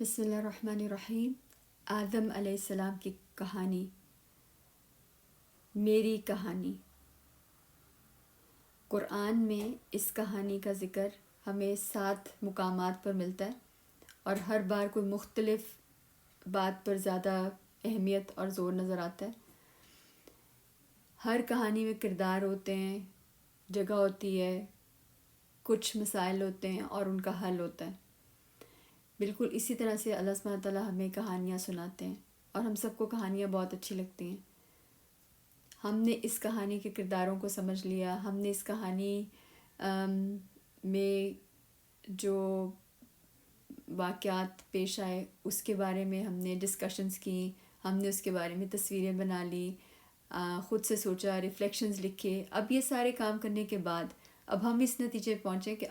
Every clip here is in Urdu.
بسم اللہ الرحمن الرحیم۔ آدم علیہ السلام کی کہانی، میری کہانی۔ قرآن میں اس کہانی کا ذکر ہمیں 7 مقامات پر ملتا ہے اور ہر بار کوئی مختلف بات پر زیادہ اہمیت اور زور نظر آتا ہے۔ ہر کہانی میں کردار ہوتے ہیں، جگہ ہوتی ہے، کچھ مسائل ہوتے ہیں اور ان کا حل ہوتا ہے۔ بالکل اسی طرح سے اللہ سبحانہ تعالیٰ ہمیں کہانیاں سناتے ہیں اور ہم سب کو کہانیاں بہت اچھی لگتی ہیں۔ ہم نے اس کہانی کے کرداروں کو سمجھ لیا، ہم نے اس کہانی میں جو واقعات پیش آئے اس کے بارے میں ہم نے ڈسکشنز کی، ہم نے اس کے بارے میں تصویریں بنا لی، خود سے سوچا، ریفلیکشنز لکھے۔ اب یہ سارے کام کرنے کے بعد اب ہم اس نتیجے پہنچے کہ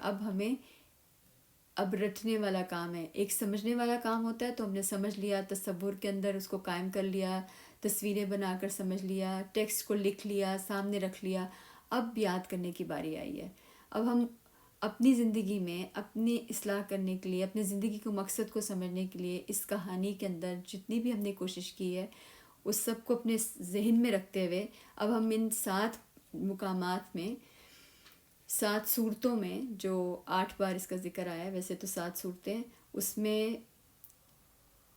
اب رٹنے والا کام ہے۔ ایک سمجھنے والا کام ہوتا ہے تو ہم نے سمجھ لیا، تصور کے اندر اس کو قائم کر لیا، تصویریں بنا کر سمجھ لیا، ٹیکسٹ کو لکھ لیا، سامنے رکھ لیا۔ اب یاد کرنے کی باری آئی ہے۔ اب ہم اپنی زندگی میں اپنی اصلاح کرنے کے لیے، اپنی زندگی کو مقصد کو سمجھنے کے لیے اس کہانی کے اندر جتنی بھی ہم نے کوشش کی ہے اس سب کو اپنے ذہن میں رکھتے ہوئے اب ہم ان 7 مقامات میں، 7 صورتوں میں، جو 8 بار اس کا ذکر آیا ہے، ویسے تو 7 صورتیں ہیں، اس میں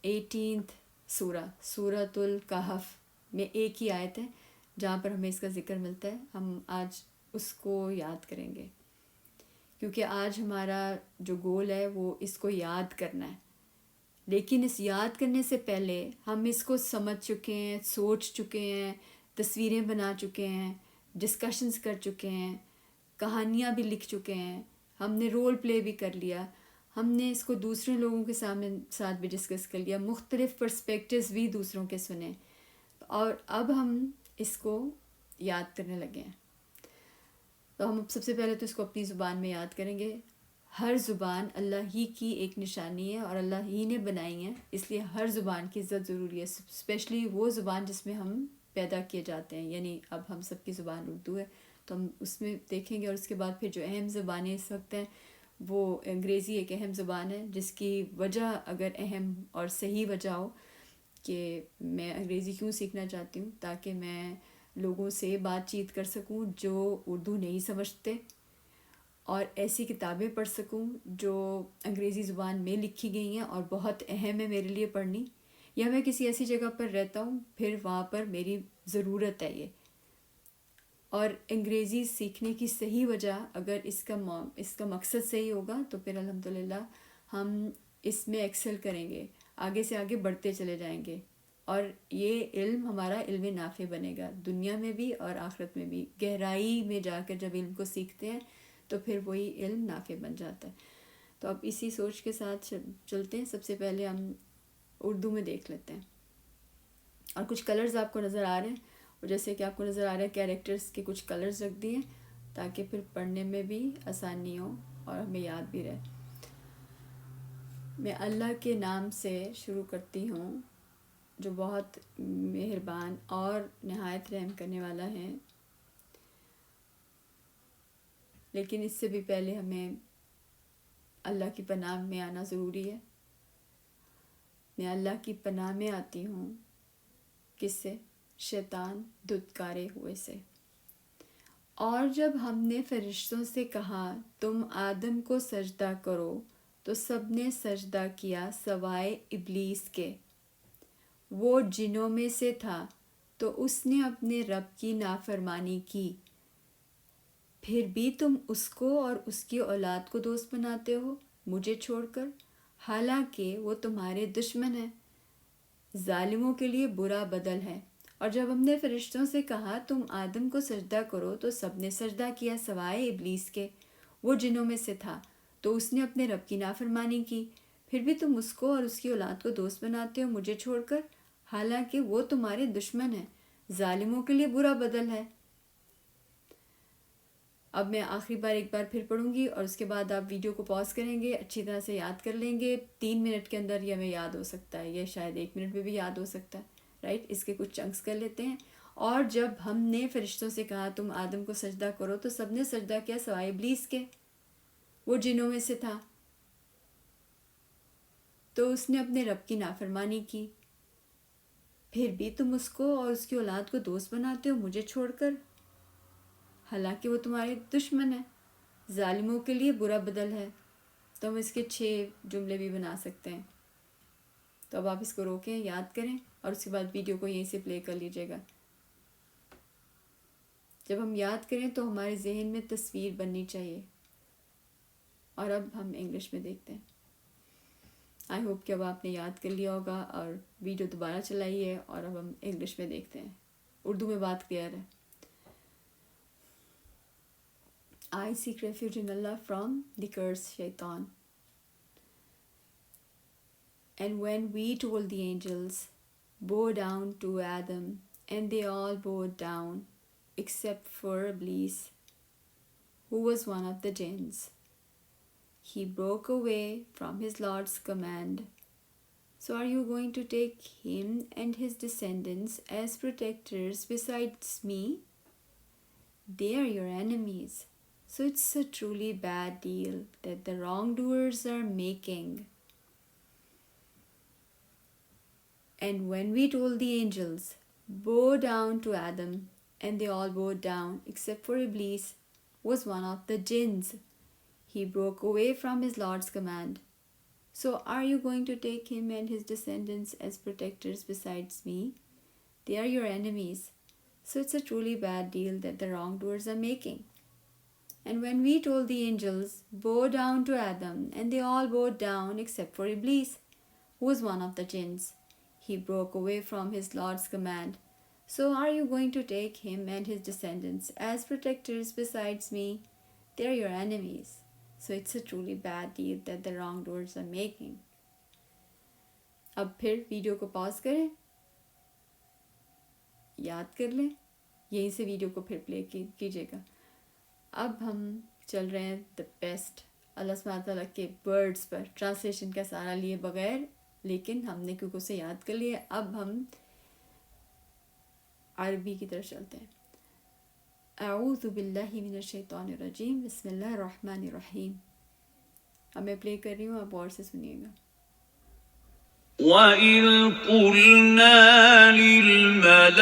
18th سورۃ الکہف میں ایک ہی آیت ہے جہاں پر ہمیں اس کا ذکر ملتا ہے۔ ہم آج اس کو یاد کریں گے کیونکہ آج ہمارا جو گول ہے وہ اس کو یاد کرنا ہے۔ لیکن اس یاد کرنے سے پہلے ہم اس کو سمجھ چکے ہیں، سوچ چکے ہیں، تصویریں بنا چکے ہیں، ڈسکشنز کر چکے ہیں، کہانیاں بھی لکھ چکے ہیں، ہم نے رول پلے بھی کر لیا، ہم نے اس کو دوسرے لوگوں کے ساتھ بھی ڈسکس کر لیا، مختلف پرسپیکٹیوز بھی دوسروں کے سنے، اور اب ہم اس کو یاد کرنے لگے ہیں۔ تو ہم سب سے پہلے تو اس کو اپنی زبان میں یاد کریں گے۔ ہر زبان اللہ ہی کی ایک نشانی ہے اور اللہ ہی نے بنائی ہے، اس لیے ہر زبان کی عزت ضروری ہے، اسپیشلی وہ زبان جس میں ہم پیدا کیے جاتے ہیں۔ یعنی اب ہم سب کی زبان اردو ہے تو ہم اس میں دیکھیں گے، اور اس کے بعد پھر جو اہم زبانیں اس وقت ہیں وہ انگریزی ایک اہم زبان ہے، جس کی وجہ اگر اہم اور صحیح وجہ ہو کہ میں انگریزی کیوں سیکھنا چاہتی ہوں، تاکہ میں لوگوں سے بات چیت کر سکوں جو اردو نہیں سمجھتے، اور ایسی کتابیں پڑھ سکوں جو انگریزی زبان میں لکھی گئی ہیں اور بہت اہم ہے میرے لیے پڑھنی، یا میں کسی ایسی جگہ پر رہتا ہوں پھر وہاں پر میری ضرورت ہے یہ، اور انگریزی سیکھنے کی صحیح وجہ اگر اس کا مقصد صحیح ہوگا تو پھر الحمدللہ ہم اس میں ایکسل کریں گے، آگے سے آگے بڑھتے چلے جائیں گے، اور یہ علم ہمارا علم نافع بنے گا دنیا میں بھی اور آخرت میں بھی۔ گہرائی میں جا کر جب علم کو سیکھتے ہیں تو پھر وہی علم نافع بن جاتا ہے۔ تو اب اسی سوچ کے ساتھ چلتے ہیں۔ سب سے پہلے ہم اردو میں دیکھ لیتے ہیں، اور کچھ کلرز آپ کو نظر آ رہے ہیں، اور جیسے کہ آپ کو نظر آ رہا ہے کیریکٹرز کے کچھ کلرز رکھ دیے تاکہ پھر پڑھنے میں بھی آسانی ہو اور ہمیں یاد بھی رہے۔ میں اللہ کے نام سے شروع کرتی ہوں جو بہت مہربان اور نہایت رحم کرنے والا ہے۔ لیکن اس سے بھی پہلے ہمیں اللہ کی پناہ میں آنا ضروری ہے۔ میں اللہ کی پناہ میں آتی ہوں، کس سے؟ شیطان دھتکارے ہوئے سے۔ اور جب ہم نے فرشتوں سے کہا تم آدم کو سجدہ کرو تو سب نے سجدہ کیا سوائے ابلیس کے، وہ جنوں میں سے تھا تو اس نے اپنے رب کی نافرمانی کی، پھر بھی تم اس کو اور اس کی اولاد کو دوست بناتے ہو مجھے چھوڑ کر، حالانکہ وہ تمہارے دشمن ہیں۔ ظالموں کے لیے برا بدل ہے۔ اور جب ہم نے فرشتوں سے کہا تم آدم کو سجدہ کرو تو سب نے سجدہ کیا سوائے ابلیس کے، وہ جنوں میں سے تھا تو اس نے اپنے رب کی نافرمانی کی، پھر بھی تم اس کو اور اس کی اولاد کو دوست بناتے ہو مجھے چھوڑ کر، حالانکہ وہ تمہارے دشمن ہیں۔ ظالموں کے لیے برا بدل ہے۔ اب میں آخری بار ایک بار پھر پڑھوں گی اور اس کے بعد آپ ویڈیو کو پاز کریں گے، اچھی طرح سے یاد کر لیں گے۔ 3 منٹ کے اندر یہ ہمیں یاد ہو سکتا ہے، یا شاید 1 منٹ میں بھی یاد ہو سکتا ہے، رائٹ؟ اس کے کچھ چنکس کر لیتے ہیں۔ اور جب ہم نے فرشتوں سے کہا تم آدم کو سجدہ کرو تو سب نے سجدہ کیا سوائے ابلیس کے، وہ جنوں میں سے تھا تو اس نے اپنے رب کی نافرمانی کی. پھر بھی تم اس کو اور اس کی اولاد کو دوست بناتے ہو مجھے چھوڑ کر، حالانکہ وہ تمہارے دشمن ہے. ظالموں کے لیے برا بدل ہے. تو ہم اس کے 6 جملے بھی بنا سکتے ہیں. تو اب آپ اس کو روکیں، یاد کریں، اور اس کے بعد ویڈیو کو یہیں سے پلے کر لیجیے گا. جب ہم یاد کریں تو ہمارے ذہن میں تصویر بننی چاہیے. اور اب ہم انگلش میں دیکھتے ہیں. آئی ہوپ کہ اب آپ نے یاد کر لیا ہوگا اور ویڈیو دوبارہ چلائی ہے، اور اب ہم انگلش میں دیکھتے ہیں. اردو میں بات کلیئر ہے. I seek refuge in Allah from the cursed shaitan. And when we told the angels, bow down to Adam, and they all bowed down, except for Iblis, who was one of the jinns. He broke away from his Lord's command. So are you going to take him and his descendants as protectors besides me? They are your enemies. So it's a truly bad deal that the wrongdoers are making. And when we told the angels, bow down to Adam, and they all bowed down, except for Iblis, was one of the jinns. He broke away from his Lord's command. So are you going to take him and his descendants as protectors besides me? They are your enemies. So it's a truly bad deal that the wrongdoers are making. And when we told the angels, bow down to Adam, and they all bowed down except for Iblis, who was one of the jinns. He broke away from his Lord's command. So are you going to take him and his descendants as protectors besides me? They are your enemies. So it's a truly bad deal that the wrongdoers are making. اب پھر ویڈیو کو پاز کریں، یاد کر لیں، یہیں سے ویڈیو کو پھر پلے کیجیے گا. اب ہم چل رہے ہیں دا بیسٹ اللہ سبحانہ تعالیٰ کے ورڈز پر، ٹرانسلیشن کا سہارا لیے بغیر، لیکن ہم نے کیونکہ اسے یاد کر لیا. اب ہم عربی کی طرف چلتے ہیں. اعوذ باللہ من الشیطان الرجیم، بسم اللہ الرحمن الرحیم. اب میں پلے کر رہی ہوں، آپ غور سے سنیے گا. وَإِذْ قُلْنَا لِلْمَلَائِكَةِ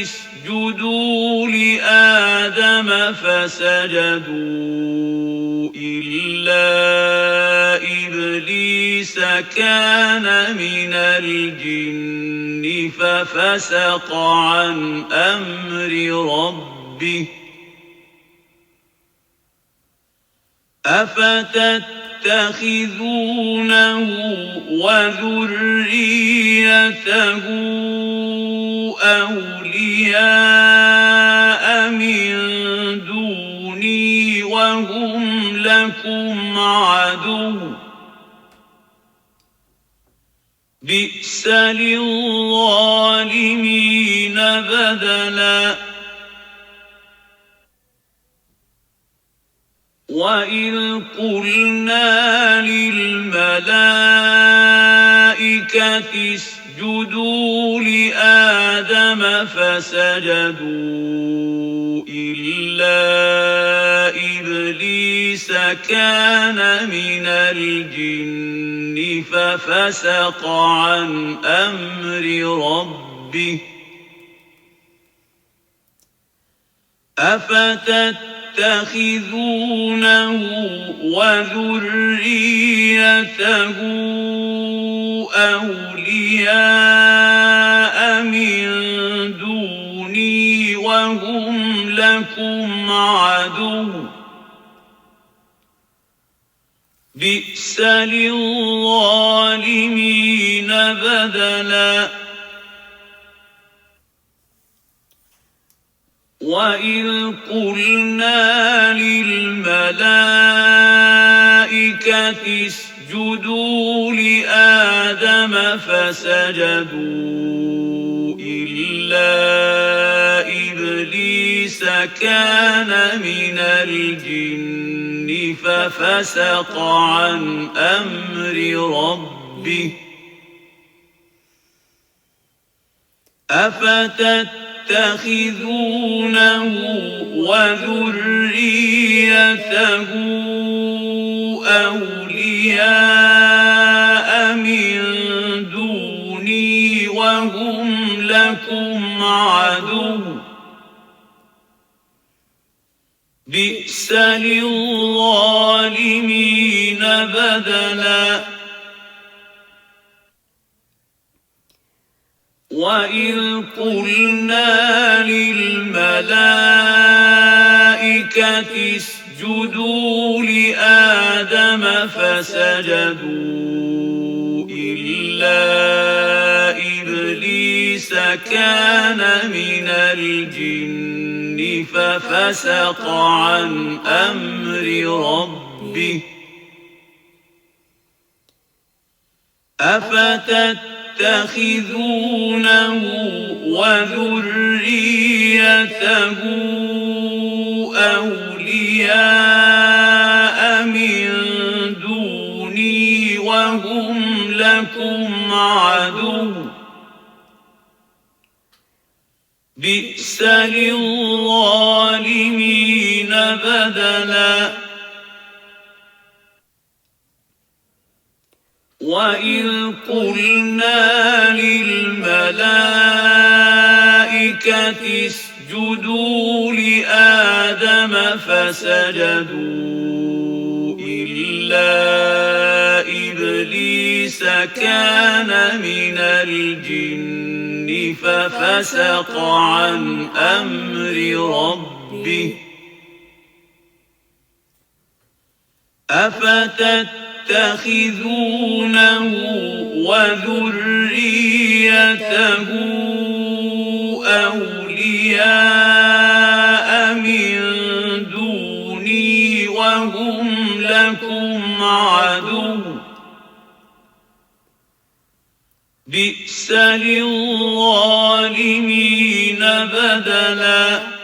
اسْجُدُوا لِآدَمَ فَسَجَدُوا إِلَّا إِبْلِيسَ كَانَ مِنَ الْجِنِّ فَفَسَقَ عَنْ أَمْرِ رَبِّهِ أَفَتَتَّخِذُونَهُ وَذُرِّيَّتَهُ أَوْلِيَاءَ مِن دُونِي وَهُمْ لَكُمْ عَدُوٌّ بِئْسَ لِلظَّالِمِينَ بَدَلًا. وَإِذْ قُلْنَا لِلْمَلَائِكَةِ اسْجُدُوا لِآدَمَ فَسَجَدُوا إِلَّا إِبْلِيسَ كَانَ مِنَ الْجِنِّ فَفَسَقَ عَنْ أَمْرِ رَبِّهِ أَفَتَتَّخِذُونَهُ وَذُرِّيَّتَهُ أَوْلِيَاءَ مِن دُونِي وَهُمْ لَكُمْ عَدُوٌّ بِئْسَ لِلظَّالِمِينَ بَدَلًا. وَإِذْ قُلْنَا لِلْمَلَائِكَةِ اسْجُدُوا لِآدَمَ فَسَجَدُوا إِلَّا إِبْلِيسَ كَانَ مِنَ الْجِنِّ فَفَسَقَ عَنْ أَمْرِ رَبِّهِ أَفَتَتَّخِذُونَهُ وَذُرِّيَّتَهُ أَوْلِيَاءَ بئس للظالمين بدلا وإذ قلنا للملائكة اسجدوا لآدم فسجدوا إلا إبليس كان من الجن ففسق عن أمر ربه أفتتخذونه وذريته أولياء من دوني وهم لكم عدو بئس للظالمين بدلا وإذ قلنا للملائكة اسجدوا لآدم فسجدوا إلا إبليس كان من الجن ففسق عن أمر ربه أفتتخذونه وذريته أولياء من دوني وهم لكم عدو بئس للظالمين بدلا